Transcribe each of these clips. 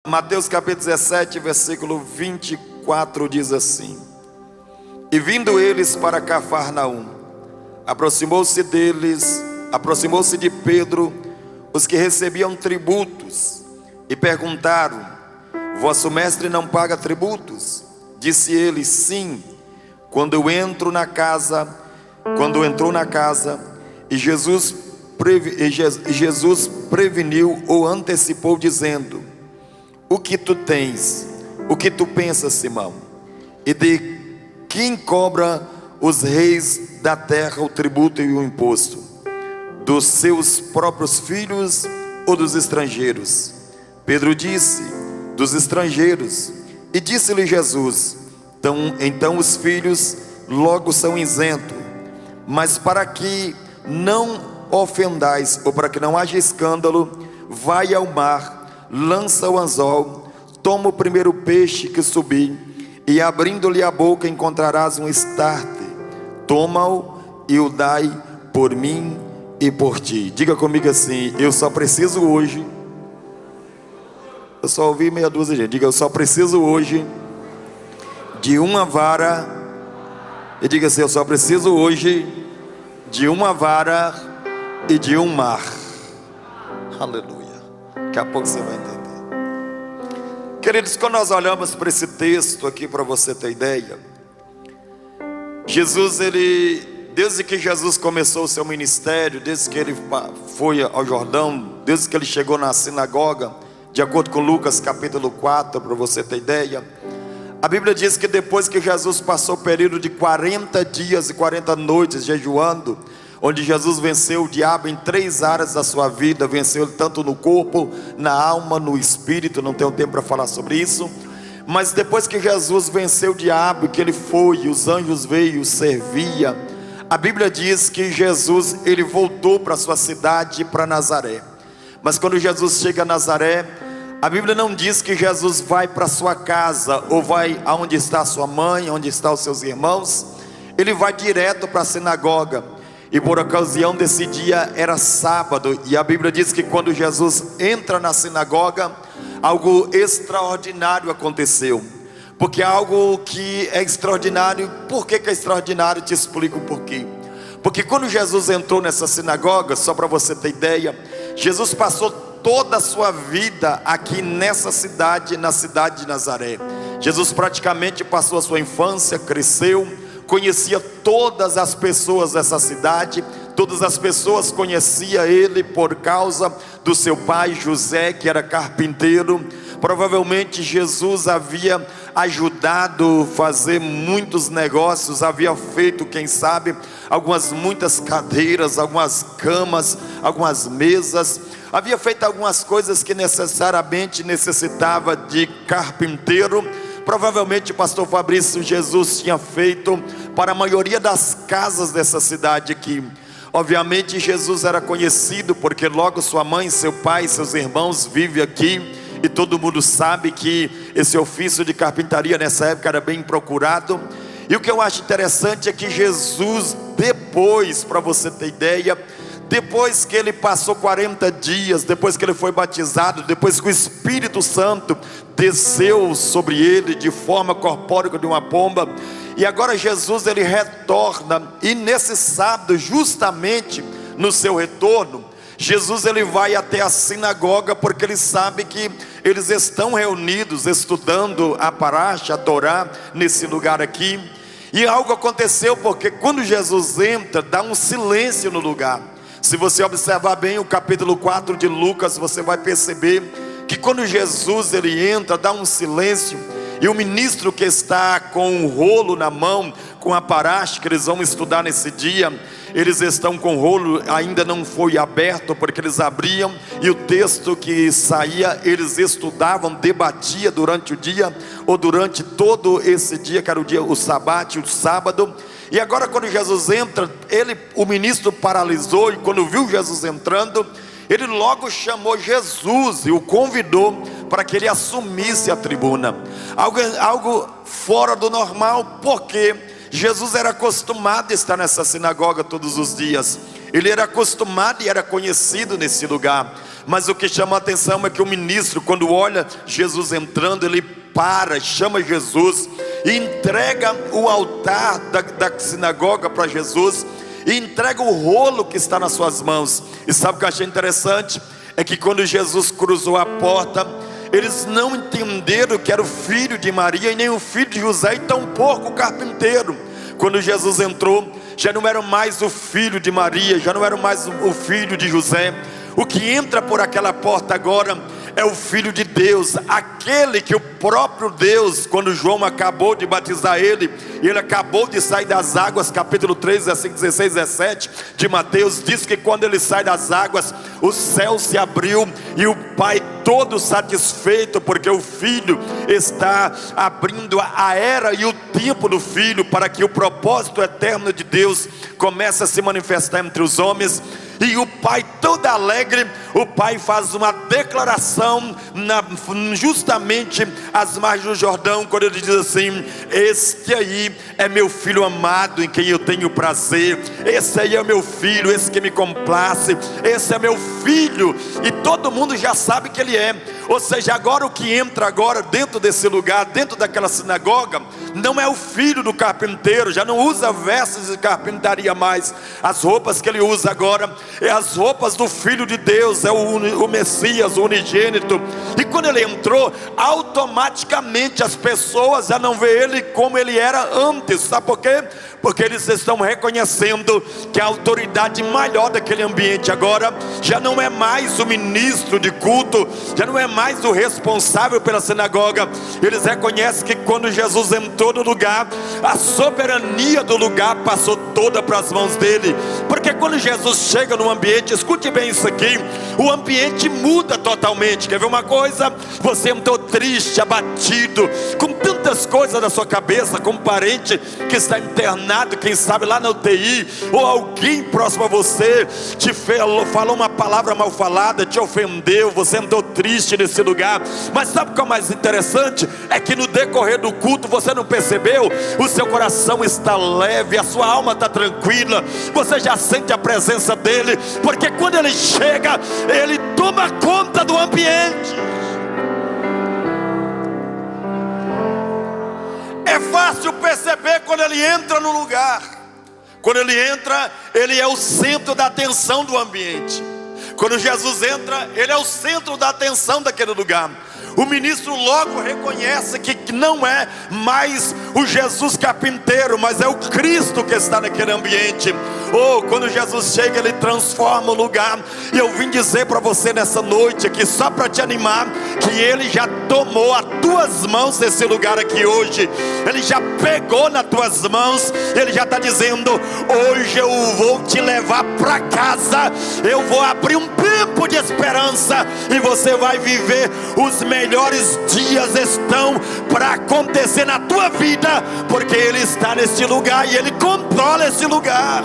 Mateus capítulo 17, versículo 24 diz assim: E vindo eles para Cafarnaum, aproximou-se de Pedro os que recebiam tributos, e perguntaram: Vosso mestre não paga tributos? Disse ele: Sim. Quando entrou na casa, e Jesus preveniu ou antecipou, dizendo: O que tu tens? O que tu pensas, Simão? E de quem cobra os reis da terra o tributo e o imposto? Dos seus próprios filhos ou dos estrangeiros? Pedro disse: Dos estrangeiros. E disse-lhe Jesus: Então os filhos logo são isentos. Mas para que não ofendais, ou para que não haja escândalo, vai ao mar, lança o anzol, toma o primeiro peixe que subir, e abrindo-lhe a boca encontrarás um estarte. Toma-o e o dai por mim e por ti. Diga comigo assim: eu só preciso hoje. Eu só ouvi meia dúzia de gente. Diga: eu só preciso hoje de uma vara. E diga assim: eu só preciso hoje de uma vara e de um mar. Aleluia. Daqui a pouco você vai entender. Queridos, quando nós olhamos para esse texto aqui, para você ter ideia, Jesus, desde que Jesus começou o seu ministério, desde que ele foi ao Jordão, desde que ele chegou na sinagoga, de acordo com Lucas capítulo 4, para você ter ideia, a Bíblia diz que depois que Jesus passou o período de 40 dias e 40 noites jejuando, onde Jesus venceu o diabo em 3 áreas da sua vida, venceu ele tanto no corpo, na alma, no espírito. Não tenho tempo para falar sobre isso, mas depois que Jesus venceu o diabo, que ele foi, os anjos veio, servia, a Bíblia diz que Jesus, ele voltou para sua cidade, para Nazaré. Mas quando Jesus chega a Nazaré, a Bíblia não diz que Jesus vai para sua casa, ou vai aonde está sua mãe, onde estão os seus irmãos. Ele vai direto para a sinagoga. E por ocasião desse dia era sábado, e a Bíblia diz que quando Jesus entra na sinagoga, algo extraordinário aconteceu. Porque algo que é extraordinário, por que é extraordinário? Te explico o porquê. Porque quando Jesus entrou nessa sinagoga, só para você ter ideia, Jesus passou toda a sua vida aqui nessa cidade, na cidade de Nazaré. Jesus praticamente passou a sua infância, cresceu, conhecia todas as pessoas dessa cidade. Todas as pessoas conheciam ele por causa do seu pai José, que era carpinteiro. Provavelmente Jesus havia ajudado a fazer muitos negócios, havia feito, quem sabe, muitas cadeiras, algumas camas, algumas mesas, havia feito algumas coisas que necessariamente necessitava de carpinteiro. Provavelmente, pastor Fabrício, Jesus tinha feito para a maioria das casas dessa cidade aqui. Obviamente Jesus era conhecido porque logo sua mãe, seu pai, seus irmãos vivem aqui. E todo mundo sabe que esse ofício de carpintaria nessa época era bem procurado. E o que eu acho interessante é que Jesus, depois, para você ter ideia, depois que ele passou 40 dias, depois que ele foi batizado, depois que o Espírito Santo desceu sobre ele de forma corpórea de uma pomba, e agora Jesus, ele retorna, e nesse sábado, justamente no seu retorno, Jesus, ele vai até a sinagoga, porque ele sabe que eles estão reunidos estudando a Parasha, a Torá, nesse lugar aqui. E algo aconteceu, porque quando Jesus entra, dá um silêncio no lugar. Se você observar bem o capítulo 4 de Lucas, você vai perceber que quando Jesus ele entra, dá um silêncio. E o ministro que está com o rolo na mão, com a Parasha, que eles vão estudar nesse dia, eles estão com o rolo, ainda não foi aberto, porque eles abriam, e o texto que saía, eles estudavam, debatiam durante o dia, ou durante todo esse dia, que era o dia, o sábado. E agora quando Jesus entra, o ministro paralisou, e quando viu Jesus entrando, ele logo chamou Jesus e o convidou para que ele assumisse a tribuna. Algo fora do normal, porque Jesus era acostumado a estar nessa sinagoga todos os dias. Ele era acostumado e era conhecido nesse lugar. Mas o que chama a atenção é que o ministro, quando olha Jesus entrando, ele para, chama Jesus e entrega o altar da sinagoga para Jesus, e entrega o rolo que está nas suas mãos. E sabe o que eu achei interessante? É que quando Jesus cruzou a porta, eles não entenderam que era o filho de Maria e nem o filho de José, e tampouco o carpinteiro. Quando Jesus entrou, já não era mais o filho de Maria, já não era mais o filho de José. O que entra por aquela porta agora é o Filho de Deus, aquele que o próprio Deus, quando João acabou de batizar ele, e ele acabou de sair das águas, capítulo 3, versículo 16, 17 de Mateus, diz que quando ele sai das águas, o céu se abriu, e o Pai todo satisfeito, porque o Filho está abrindo a era e o tempo do Filho, para que o propósito eterno de Deus comece a se manifestar entre os homens. E o Pai todo alegre, o Pai faz uma declaração justamente às margens do Jordão, quando ele diz assim: este aí é meu filho amado, em quem eu tenho prazer. Esse aí é meu filho, esse que me complace. Esse é meu filho, e todo mundo já sabe que ele é. Ou seja, agora o que entra agora dentro desse lugar, dentro daquela sinagoga, não é o filho do carpinteiro, já não usa vestes de carpintaria mais. As roupas que ele usa agora é as roupas do Filho de Deus, é o Messias, o unigênito. E quando ele entrou, automaticamente as pessoas já não vê ele como ele era antes. Sabe por quê? Porque eles estão reconhecendo que a autoridade maior daquele ambiente agora já não é mais o ministro de culto, já não é mais o responsável pela sinagoga. Eles reconhecem que quando Jesus entrou no lugar, a soberania do lugar passou toda para as mãos dele. Porque quando Jesus chega no ambiente, escute bem isso aqui, o ambiente muda totalmente. Quer ver uma coisa? Você entrou triste, abatido, com tantas coisas na sua cabeça, com um parente que está internado, quem sabe lá na UTI, ou alguém próximo a você te falou uma palavra mal falada, te ofendeu, você entrou triste nesse lugar. Mas sabe o que é o mais interessante? É que no decorrer do culto você não percebeu, o seu coração está leve, a sua alma está tranquila, você já sente a presença dele, porque quando ele chega, ele toma conta do ambiente. É fácil perceber quando ele entra no lugar. Quando ele entra, ele é o centro da atenção do ambiente. Quando Jesus entra, ele é o centro da atenção daquele lugar. O ministro logo reconhece que não é mais o Jesus carpinteiro, mas é o Cristo que está naquele ambiente. Quando Jesus chega, ele transforma o lugar. E eu vim dizer para você nessa noite aqui, só para te animar, que ele já tomou as tuas mãos desse lugar aqui hoje. Ele já pegou nas tuas mãos. Ele já está dizendo: hoje eu vou te levar para casa. Eu vou abrir um tempo de esperança, e você vai viver os melhores dias estão para acontecer na tua vida, porque ele está nesse lugar e ele controla esse lugar.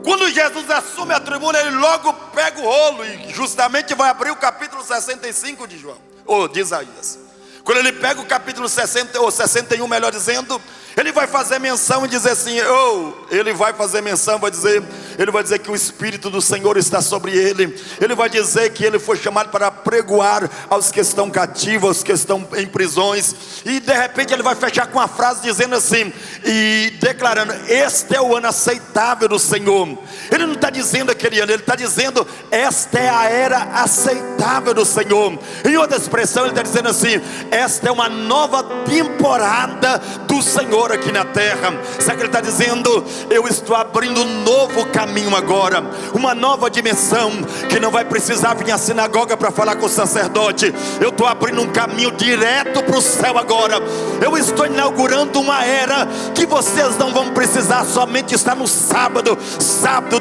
Quando Jesus assume a tribuna, ele logo pega o rolo e justamente vai abrir o capítulo 65 de João, ou de Isaías. Quando ele pega o capítulo 60, ou 61 melhor dizendo, ele vai fazer menção e dizer assim, ele vai fazer menção, ele vai dizer que o Espírito do Senhor está sobre ele. Ele vai dizer que ele foi chamado para pregoar aos que estão cativos, aos que estão em prisões. E de repente ele vai fechar com uma frase dizendo assim, e declarando: este é o ano aceitável do Senhor. Ele não está dizendo aquele ano, ele está dizendo: esta é a era aceitável do Senhor. Em outra expressão, ele está dizendo assim: esta é uma nova temporada do Senhor aqui na terra. Sabe o que ele está dizendo? Eu estou abrindo um novo caminho agora, uma nova dimensão, que não vai precisar vir à sinagoga para falar com o sacerdote. Eu estou abrindo um caminho direto para o céu agora. Eu estou inaugurando uma era que vocês não vão precisar somente estar no sábado,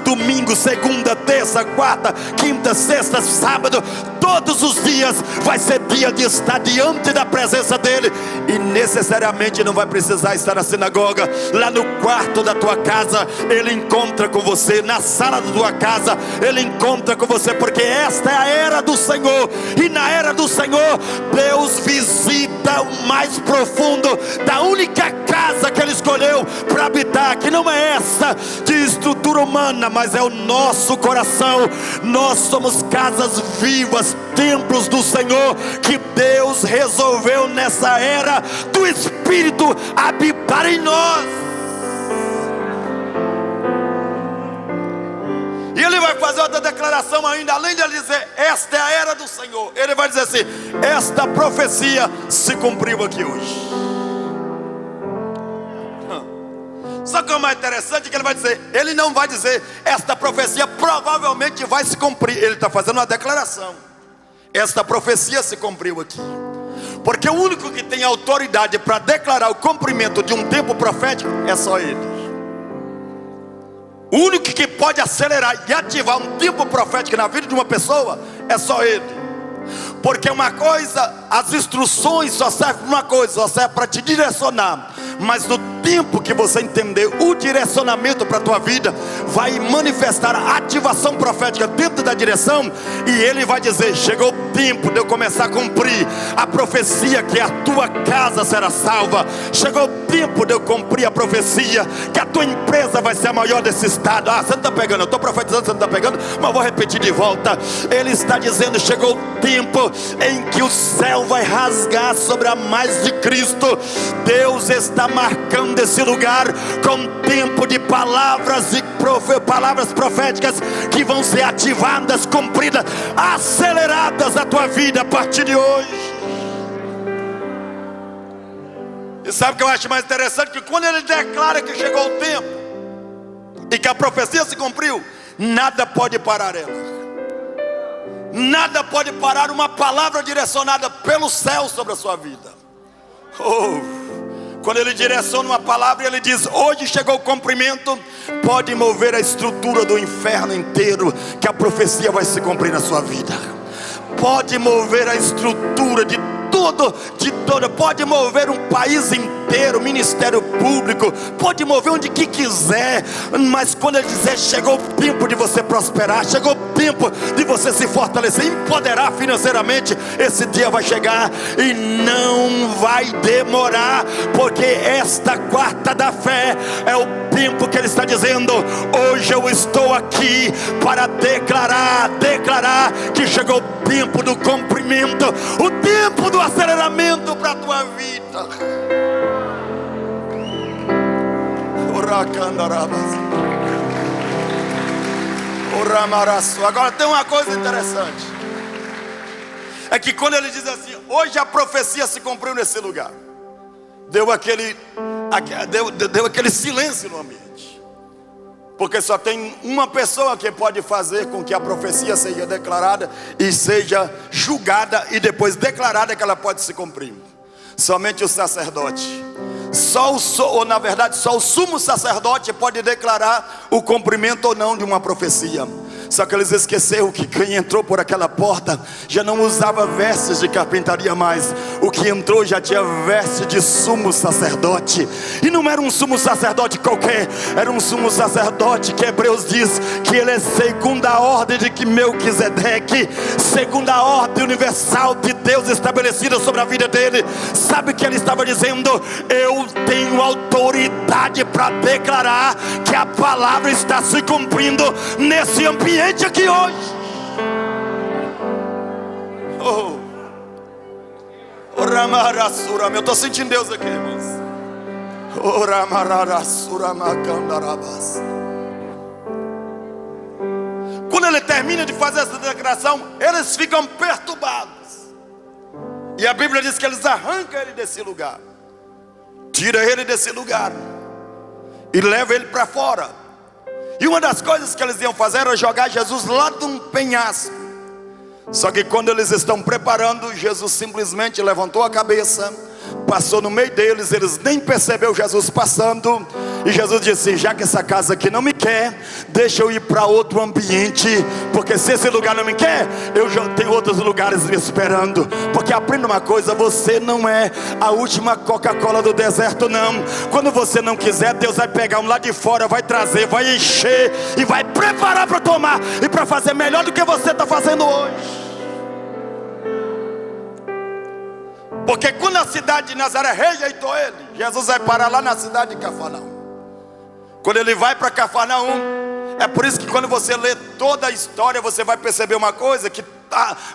domingo, segunda, terça, quarta, quinta, sexta, sábado. Todos os dias vai ser dia de estar diante da presença dele. E necessariamente não vai precisar estar na sinagoga. Lá no quarto da tua casa ele encontra com você. Na sala da tua casa ele encontra com você. Porque esta é a era do Senhor. E na era do Senhor Deus visita o mais profundo da única casa que ele escolheu para habitar, que não é essa de estrutura humana, mas é o nosso coração. Nós somos casas vivas, templos do Senhor, que Deus resolveu nessa era do Espírito habitar em nós. E ele vai fazer outra declaração ainda, além de ele dizer, esta é a era do Senhor, ele vai dizer assim, esta profecia se cumpriu aqui hoje. Só que o mais interessante é que ele vai dizer, ele não vai dizer, esta profecia provavelmente vai se cumprir. Ele está fazendo uma declaração, esta profecia se cumpriu aqui. Porque o único que tem autoridade para declarar o cumprimento de um tempo profético é só ele. O único que pode acelerar e ativar um tempo profético na vida de uma pessoa é só ele. Porque uma coisa, as instruções só servem para uma coisa, só serve para te direcionar. Mas no tempo que você entender o direcionamento para a tua vida, vai manifestar a ativação profética dentro da direção. E ele vai dizer, chegou o tempo de eu começar a cumprir a profecia que a tua casa será salva. Chegou o tempo de eu cumprir a profecia que a tua empresa vai ser a maior desse estado. Ah, você não está pegando, eu estou profetizando, você não está pegando, mas vou repetir de volta. Ele está dizendo, chegou o tempo em que o céu vai rasgar sobre a mais de Cristo. Deus está marcando esse lugar com tempo de palavras proféticas que vão ser ativadas, cumpridas, aceleradas na tua vida a partir de hoje. E sabe o que eu acho mais interessante? Que quando ele declara que chegou o tempo e que a profecia se cumpriu, nada pode parar ela. Nada pode parar uma palavra direcionada pelo céu sobre a sua vida. Quando ele direciona uma palavra, ele diz, hoje chegou o cumprimento, pode mover a estrutura do inferno inteiro, que a profecia vai se cumprir na sua vida. Pode mover a estrutura de toda, pode mover um país inteiro, ministério público, pode mover onde que quiser. Mas quando ele dizer, chegou o tempo de você prosperar, chegou o tempo de você se fortalecer, empoderar financeiramente, esse dia vai chegar e não vai demorar. Porque esta quarta da fé é o tempo que ele está dizendo, hoje eu estou aqui para declarar que chegou o tempo do cumprimento, o tempo do aceleramento para a tua vida. Agora tem uma coisa interessante, é que quando ele diz assim, hoje a profecia se cumpriu nesse lugar, deu aquele silêncio no ambiente. Porque só tem uma pessoa que pode fazer com que a profecia seja declarada e seja julgada e depois declarada que ela pode se cumprir. Somente o sacerdote. Só o sumo sacerdote pode declarar o cumprimento ou não de uma profecia. Só que eles esqueceram que quem entrou por aquela porta já não usava vestes de carpintaria mais. O que entrou já tinha veste de sumo sacerdote. E não era um sumo sacerdote qualquer, era um sumo sacerdote que Hebreus diz que ele é segundo a ordem de Melquisedeque, segundo a ordem universal de Deus estabelecida sobre a vida dele. Sabe o que ele estava dizendo? Eu tenho autoridade para declarar que a palavra está se cumprindo nesse ambiente aqui hoje. Eu estou sentindo Deus aqui, irmãos. Quando ele termina de fazer essa declaração, eles ficam perturbados. E a Bíblia diz que eles arrancam ele desse lugar, tira ele desse lugar e leva ele para fora. E uma das coisas que eles iam fazer era jogar Jesus lá de um penhasco. Só que quando eles estão preparando, Jesus simplesmente levantou a cabeça, passou no meio deles, eles nem perceberam Jesus passando. E Jesus disse: já que essa casa aqui não me quer, deixa eu ir para outro ambiente, porque se esse lugar não me quer, eu já tenho outros lugares me esperando. Porque aprenda uma coisa: você não é a última Coca-Cola do deserto, não. Quando você não quiser, Deus vai pegar um lá de fora, vai trazer, vai encher e vai preparar para tomar e para fazer melhor do que você está fazendo hoje. Porque quando a cidade de Nazaré rejeitou ele, Jesus vai parar lá na cidade de Cafarnaum. Quando ele vai para Cafarnaum, é por isso que quando você lê toda a história, você vai perceber uma coisa: que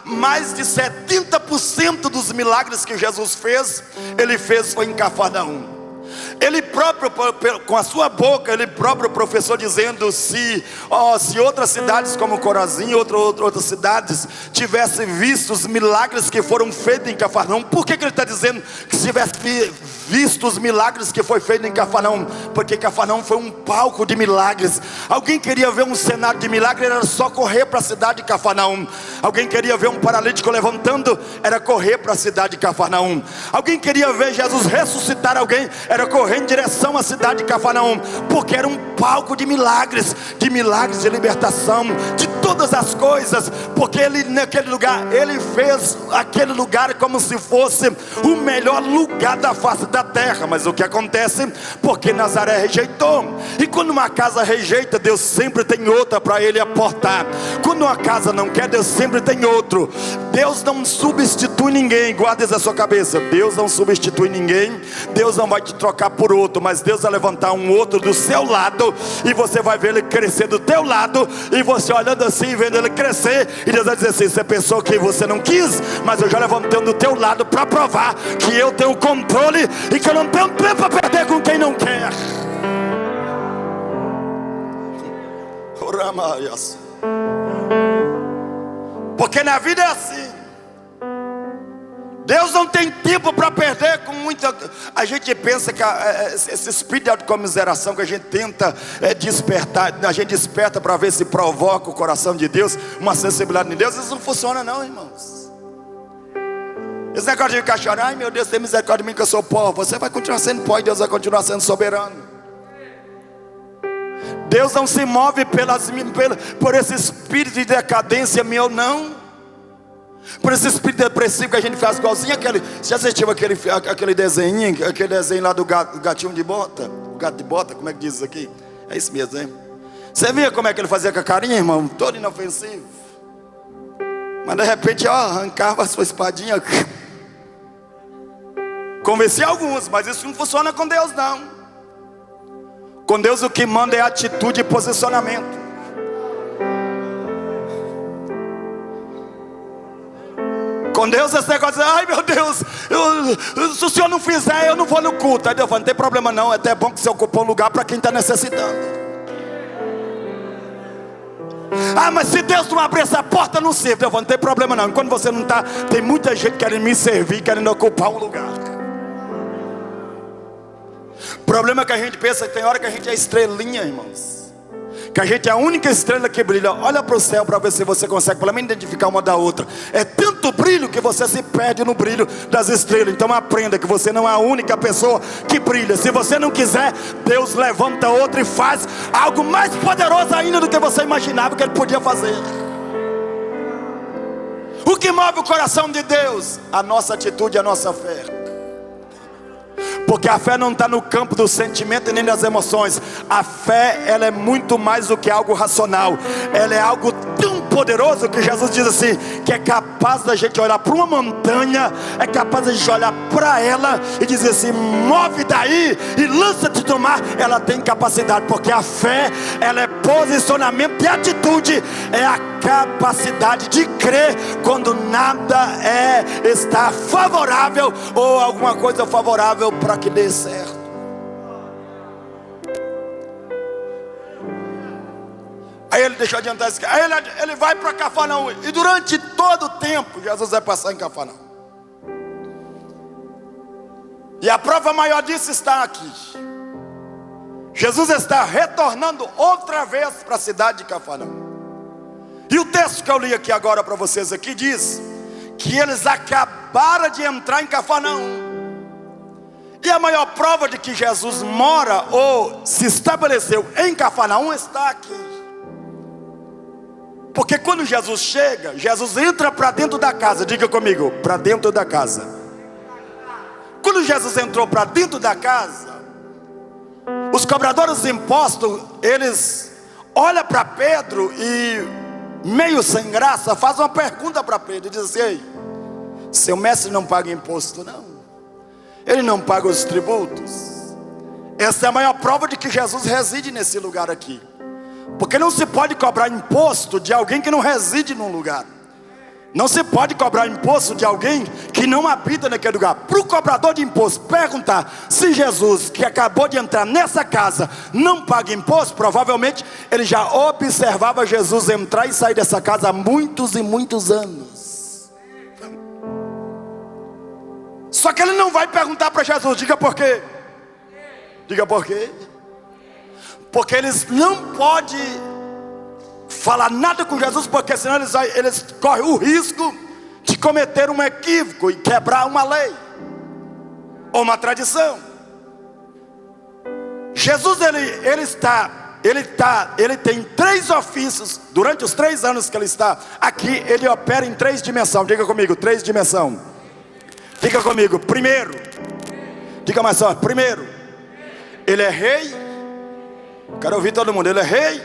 mais de 70% dos milagres que Jesus fez, ele fez foi em Cafarnaum. Ele próprio, com a sua boca, ele próprio professou dizendo: se outras cidades como Corazim, outras cidades tivessem visto os milagres que foram feitos em Cafarnaum. Por que ele está dizendo que se tivesse visto os milagres que foi feito em Cafarnaum? Porque Cafarnaum foi um palco de milagres. Alguém queria ver um cenário de milagre, era só correr para a cidade de Cafarnaum. Alguém queria ver um paralítico levantando, era correr para a cidade de Cafarnaum. Alguém queria ver Jesus ressuscitar alguém, era correr em direção à cidade de Cafarnaum, porque era um palco de milagres de libertação, de todas as coisas. Porque ele, naquele lugar, ele fez aquele lugar como se fosse o melhor lugar da face da terra. Mas o que acontece? Porque Nazaré rejeitou. E quando uma casa rejeita, Deus sempre tem outra para ele aportar. Quando uma casa não quer, Deus sempre tem outro. Deus não substitui ninguém. Guarda isso na sua cabeça: Deus não substitui ninguém. Deus não vai te trocar por outro, mas Deus vai levantar um outro do seu lado, e você vai ver ele crescer do teu lado, e você olhando assim, vendo ele crescer, e Deus vai dizer assim: você pensou que você não quis, mas eu já levantei do teu lado para provar que eu tenho controle e que eu não tenho tempo para perder com quem não quer. Porque na vida é assim. Deus não tem tempo para perder com muita... A gente pensa que esse espírito de comiseração que a gente tenta despertar, a gente desperta para ver se provoca o coração de Deus, uma sensibilidade de Deus. Isso não funciona não, irmãos. Esse negócio de ficar chorando: ai meu Deus, tem misericórdia de mim que eu sou pó. Você vai continuar sendo pó e Deus vai continuar sendo soberano. Deus não se move por esse espírito de decadência meu, não. Por esse espírito depressivo que a gente faz igualzinho aquele... Você já assistiu aquele desenho lá do gatinho de bota? O gato de bota, como é que diz isso aqui? É isso mesmo, hein? Você via como é que ele fazia com a carinha, irmão? Todo inofensivo. Mas de repente, arrancava a sua espadinha. Convenci alguns, mas isso não funciona com Deus, não. Com Deus o que manda é atitude e posicionamento. Com Deus esse negócio: ai meu Deus, se o senhor não fizer, eu não vou no culto. Aí Deus fala: não tem problema não, é até bom que você ocupou um lugar para quem está necessitando. Ah, mas se Deus não abrir essa porta, não serve. Deus fala: não tem problema não, enquanto você não está, tem muita gente querendo me servir, querendo ocupar um lugar. O problema é que a gente pensa que tem hora que a gente é estrelinha, irmãos, que a gente é a única estrela que brilha. Olha para o céu para ver se você consegue pelo menos identificar uma da outra. É tanto brilho que você se perde no brilho das estrelas. Então aprenda que você não é a única pessoa que brilha. Se você não quiser, Deus levanta outra e faz algo mais poderoso ainda do que você imaginava que Ele podia fazer. O que move o coração de Deus? A nossa atitude, a nossa fé. Porque a fé não está no campo do sentimento e nem das emoções. A fé, ela é muito mais do que algo racional. Ela é algo tão poderoso que Jesus diz assim, que é capaz da gente olhar para uma montanha, é capaz da gente olhar para ela e dizer assim: move daí e lança-te no mar. Ela tem capacidade, porque a fé, ela é posicionamento e atitude. É a capacidade de crer quando nada está favorável, ou alguma coisa favorável para que dê certo. Aí ele deixou adiantar isso. Aí ele vai para Cafarnaum. E durante todo o tempo Jesus vai passar em Cafarnaum. E a prova maior disso está aqui. Jesus está retornando outra vez para a cidade de Cafarnaum. E o texto que eu li aqui agora para vocês aqui diz que eles acabaram de entrar em Cafarnaum. E a maior prova de que Jesus mora ou se estabeleceu em Cafarnaum está aqui. Porque quando Jesus chega, Jesus entra para dentro da casa. Diga comigo, para dentro da casa. Quando Jesus entrou para dentro da casa, os cobradores de impostos, eles olham para Pedro e, meio sem graça, fazem uma pergunta para Pedro. Diz assim: ei, seu mestre não paga imposto não? Ele não paga os tributos? Essa é a maior prova de que Jesus reside nesse lugar aqui. Porque não se pode cobrar imposto de alguém que não reside num lugar. Não se pode cobrar imposto de alguém que não habita naquele lugar. Para o cobrador de imposto perguntar se Jesus, que acabou de entrar nessa casa, não paga imposto, provavelmente ele já observava Jesus entrar e sair dessa casa há muitos e muitos anos. Só que ele não vai perguntar para Jesus. Diga por quê? Diga por quê? Porque eles não podem falar nada com Jesus, porque senão eles correm o risco de cometer um equívoco e quebrar uma lei ou uma tradição. Jesus ele tem 3 ofícios. Durante os 3 anos que ele está aqui, ele opera em 3 dimensões. Diga comigo, 3 dimensões. Diga comigo, primeiro. Diga mais só, primeiro, ele é rei. Quero ouvir todo mundo, ele é rei.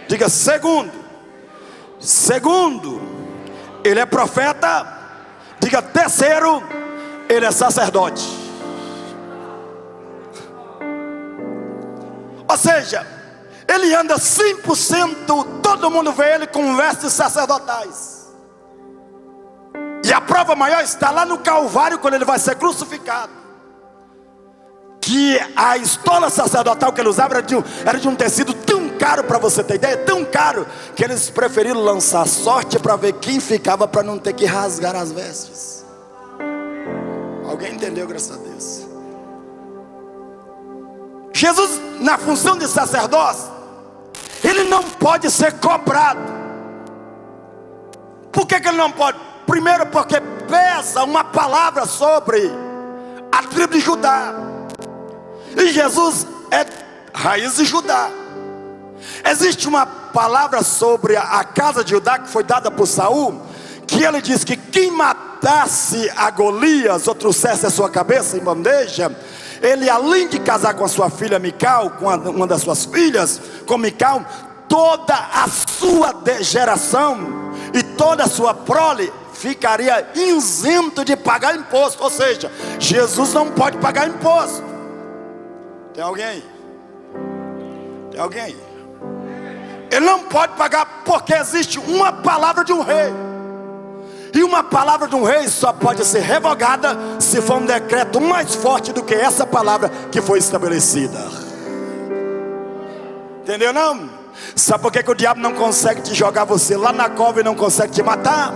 Diga segundo. Segundo, ele é profeta. Diga terceiro, ele é sacerdote. Ou seja, ele anda 100%, todo mundo vê ele com vestes sacerdotais. E a prova maior está lá no Calvário, quando ele vai ser crucificado. Que a estola sacerdotal que ele usava era de um tecido tão caro, para você ter ideia, tão caro, que eles preferiram lançar sorte para ver quem ficava, para não ter que rasgar as vestes. Alguém entendeu? Graças a Deus. Jesus, na função de sacerdócio, ele não pode ser cobrado. Por que ele não pode? Primeiro, porque pesa uma palavra sobre a tribo de Judá. E Jesus é raiz de Judá. Existe uma palavra sobre a casa de Judá que foi dada por Saul, que ele diz que quem matasse a Golias ou trouxesse a sua cabeça em bandeja, ele, além de casar com a sua filha Mical, com uma das suas filhas, com Mical, toda a sua geração e toda a sua prole ficaria isento de pagar imposto. Ou seja, Jesus não pode pagar imposto. Tem alguém? Tem alguém? Ele não pode pagar, porque existe uma palavra de um rei. E uma palavra de um rei só pode ser revogada se for um decreto mais forte do que essa palavra que foi estabelecida. Entendeu não? Sabe por que o diabo não consegue te jogar você lá na cova e não consegue te matar?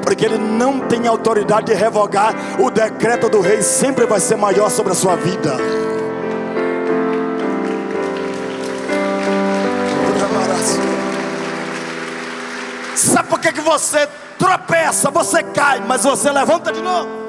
Porque ele não tem autoridade de revogar. O decreto do rei sempre vai ser maior sobre a sua vida. Sabe por que você tropeça, você cai, mas você levanta de novo?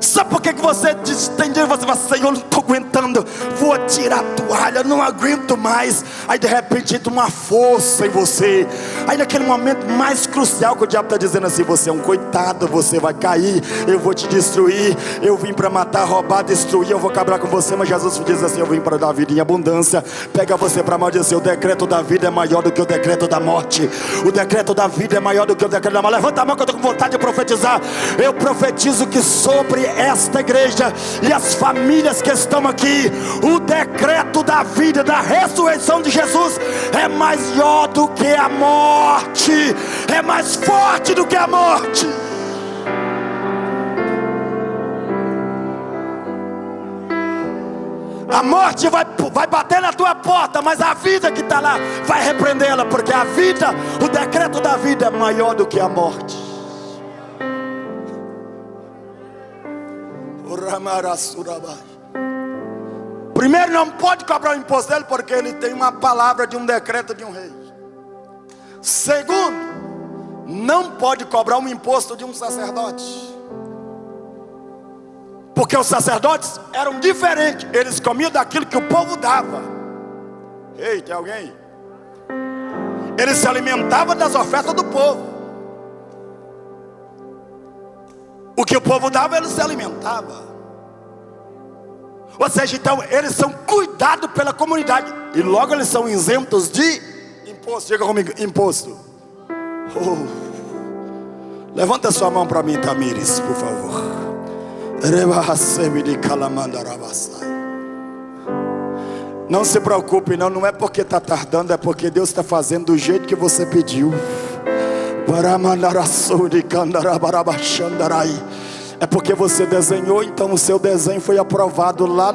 Sabe por que você tem dia, você fala: Senhor, não estou aguentando, vou tirar a toalha, não aguento mais. Aí de repente entra uma força em você. Aí naquele momento mais crucial que o diabo está dizendo assim: você é um coitado, você vai cair, eu vou te destruir, eu vim para matar, roubar, destruir, eu vou acabar com você. Mas Jesus diz assim: eu vim para dar vida em abundância. Pega você para amaldiçoar. O decreto da vida é maior do que o decreto da morte. O decreto da vida é maior do que o decreto da morte. Levanta a mão que eu estou com vontade de profetizar. Eu profetizo que sobre esta igreja e as famílias que estão aqui, o decreto da vida, da ressurreição de Jesus é maior do que a morte, é mais forte do que a morte. A morte vai bater na tua porta, mas a vida que está lá vai repreendê-la, porque a vida, o decreto da vida é maior do que a morte. Primeiro, não pode cobrar o imposto dele, porque ele tem uma palavra de um decreto de um rei. Segundo, não pode cobrar um imposto de um sacerdote, Porque os sacerdotes eram diferentes. Eles comiam daquilo que o povo dava. Ei, tem alguém? Eles se alimentavam das ofertas do povo. O que o povo dava, eles se alimentavam. Ou seja, então, eles são cuidados pela comunidade. E logo eles são isentos de imposto. Diga comigo, imposto. Levanta sua mão para mim, Tamires, por favor. Não se preocupe, não é porque está tardando, é porque Deus está fazendo do jeito que você pediu. É porque você desenhou, então o seu desenho foi aprovado lá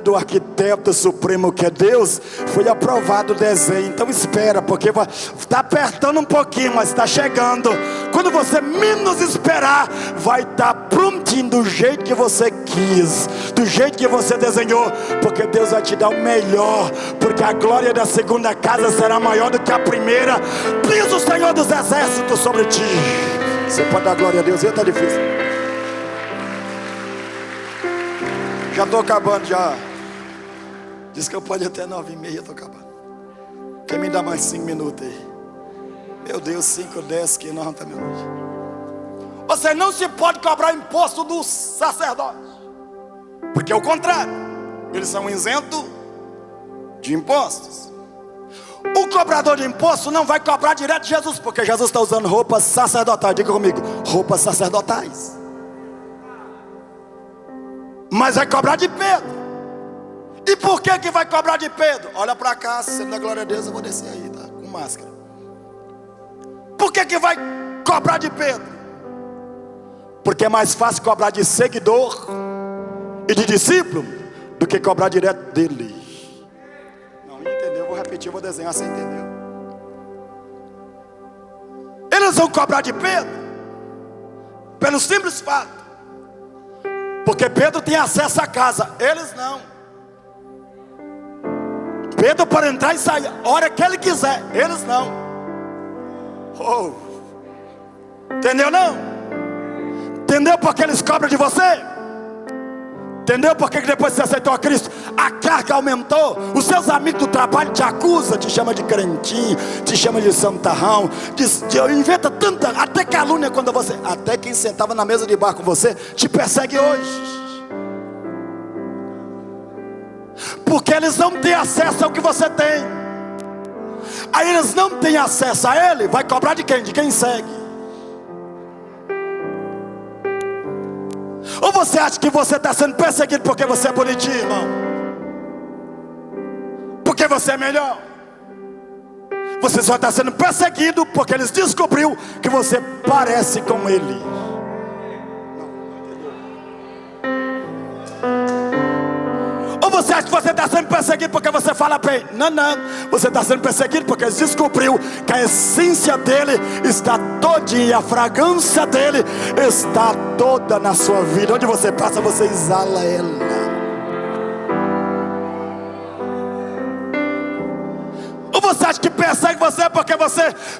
do arquiteto supremo que é Deus. Foi aprovado o desenho. Então espera, porque está apertando um pouquinho, mas está chegando. Quando você menos esperar, vai estar prontinho do jeito que você quis, do jeito que você desenhou. Porque Deus vai te dar o melhor. Porque a glória da segunda casa será maior do que a primeira. Diz o Senhor dos Exércitos sobre ti. Você pode dar glória a Deus, está difícil. Já estou acabando já. Diz que eu pode até 9h30, estou acabando. Quem me dá mais 5 minutos aí? Meu Deus, 5, 10, que não está minutos. Você não se pode cobrar imposto dos sacerdotes. Porque é o contrário. Eles são isentos de impostos. O cobrador de imposto não vai cobrar direto de Jesus, porque Jesus está usando roupas sacerdotais. Diga comigo, roupas sacerdotais. Mas vai cobrar de Pedro. E por que vai cobrar de Pedro? Olha para cá, se você não dá glória a Deus, eu vou descer aí, tá? Com máscara. Por que vai cobrar de Pedro? Porque é mais fácil cobrar de seguidor e de discípulo do que cobrar direto dele. Vou repetir, vou desenhar, você entendeu? Eles vão cobrar de Pedro pelo simples fato, porque Pedro tem acesso à casa, eles não. Pedro pode entrar e sair a hora que ele quiser, eles não. Entendeu não? Entendeu porque eles cobram de você? Entendeu porque depois que você aceitou a Cristo, a carga aumentou? Os seus amigos do trabalho te acusam, te chamam de crentinho, te chamam de santarrão, inventa tanta, até calúnia quando você, até quem sentava na mesa de bar com você, te persegue hoje. Porque eles não têm acesso ao que você tem. Aí eles não têm acesso a ele, vai cobrar de quem? De quem segue. Ou você acha que você está sendo perseguido porque você é bonitinho, irmão? Porque você é melhor? Você só está sendo perseguido porque eles descobriram que você parece com ele. Ou você acha que você está sendo perseguido porque você fala bem? Não. Você está sendo perseguido porque eles descobriram que a essência dele está todinha, a fragrância dele está toda na sua vida. Onde você passa, você exala ela. Ou você acha que persegue você porque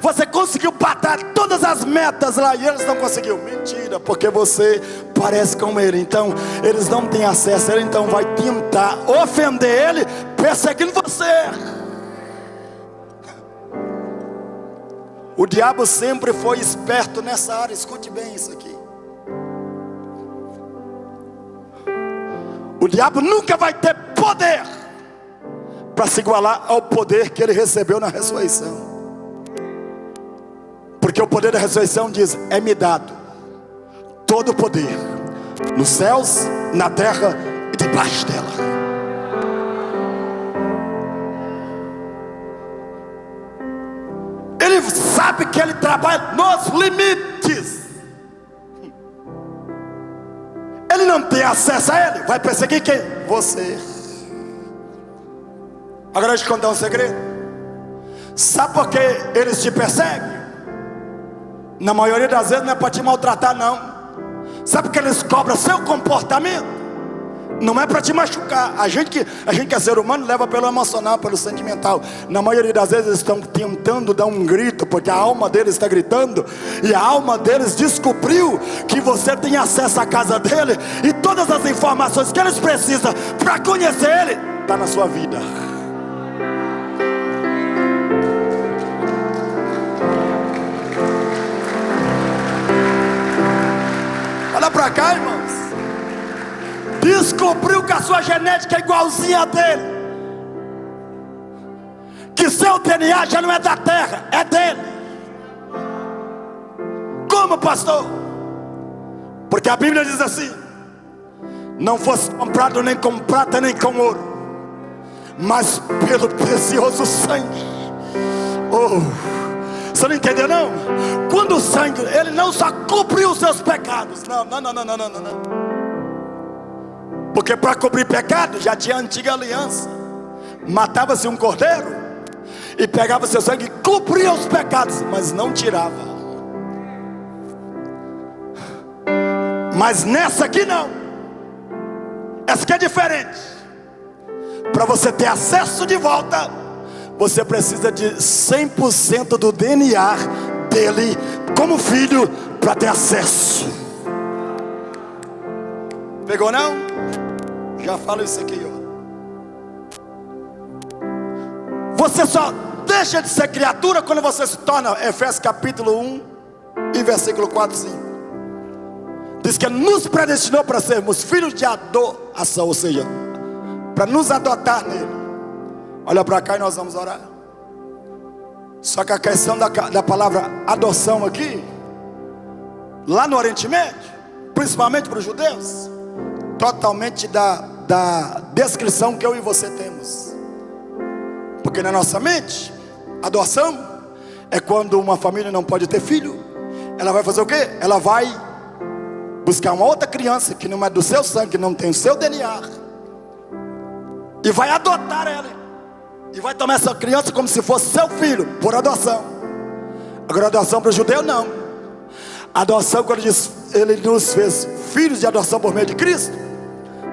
você conseguiu bater todas as metas lá e eles não conseguiram? Mentira, porque você parece com ele. Então eles não têm acesso a ele, então vai tentar ofender ele perseguindo você. O diabo sempre foi esperto nessa área. Escute bem isso aqui. O diabo nunca vai ter poder para se igualar ao poder que ele recebeu na ressurreição. Porque o poder da ressurreição diz: é-me dado todo o poder nos céus, na terra e debaixo dela. Ele sabe que ele trabalha nos limites. Ele não tem acesso a ele, vai perseguir quem? Você. Agora deixa eu te contar um segredo. Sabe por que eles te perseguem? Na maioria das vezes não é para te maltratar, não. Sabe por que eles cobram seu comportamento? Não é para te machucar. A gente que é ser humano leva pelo emocional, pelo sentimental. Na maioria das vezes eles estão tentando dar um grito, porque a alma deles está gritando. E a alma deles descobriu que você tem acesso à casa dele. E todas as informações que eles precisam para conhecer ele está na sua vida. Olha para cá, irmãos. Descobriu que a sua genética é igualzinha a dele, que seu DNA já não é da terra, é dele. Como, pastor? Porque a Bíblia diz assim: não fosse comprado nem com prata nem com ouro, mas pelo precioso sangue. Oh, você não entendeu não? Quando o sangue, ele não só cobriu os seus pecados. Não. Porque para cobrir pecado já tinha a antiga aliança. Matava-se um cordeiro e pegava seu sangue e cobria os pecados, mas não tirava. Mas nessa aqui não. Essa aqui é diferente. Para você ter acesso de volta, você precisa de 100% do DNA dele como filho para ter acesso. Pegou não? Já falo isso aqui, ó. Você só deixa de ser criatura quando você se torna, Efésios capítulo 1 e versículo 4 e 5. Diz que Ele nos predestinou para sermos filhos de adoção, ou seja, para nos adotar nele. Olha para cá e nós vamos orar. Só que a questão da palavra adoção aqui, lá no Oriente Médio, principalmente para os judeus, totalmente da descrição que eu e você temos. Porque na nossa mente, adoção é quando uma família não pode ter filho. Ela vai fazer o quê? Ela vai buscar uma outra criança que não é do seu sangue, que não tem o seu DNA, e vai adotar ela, e vai tomar essa criança como se fosse seu filho, por adoção. Agora, adoção para o judeu não. Adoção, quando diz ele nos fez filhos de adoção por meio de Cristo,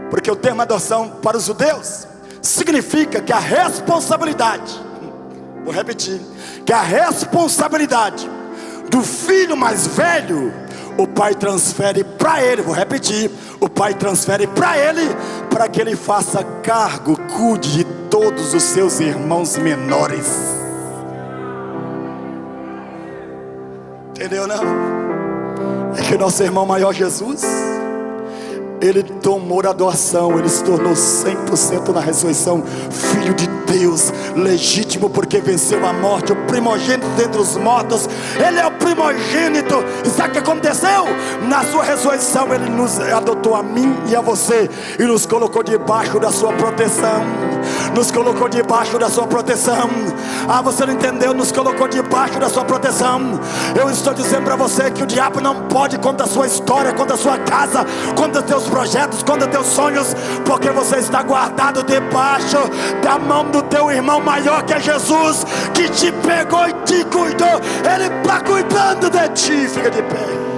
porque o termo adoção para os judeus significa que a responsabilidade, vou repetir, que a responsabilidade do filho mais velho, o pai transfere para ele, vou repetir, o pai transfere para ele, para que ele faça cargo, cuide de todos os seus irmãos menores. Entendeu não? É que nosso irmão maior Jesus, ele tomou a doação, ele se tornou 100% na ressurreição, filho de Deus, legítimo, porque venceu a morte, o primogênito dentre os mortos. Ele é o primogênito. E sabe o que aconteceu? Na sua ressurreição, ele nos adotou a mim e a você, e nos colocou debaixo da sua proteção. Nos colocou debaixo da sua proteção. Ah, você não entendeu? Nos colocou debaixo da sua proteção. Eu estou dizendo para você que o diabo não pode contra a sua história, contra a sua casa, contra os teus projetos, contra teus sonhos, porque você está guardado debaixo da mão do teu irmão maior, que é Jesus, que te pegou e te cuidou. Ele está cuidando de ti. Fica de pé.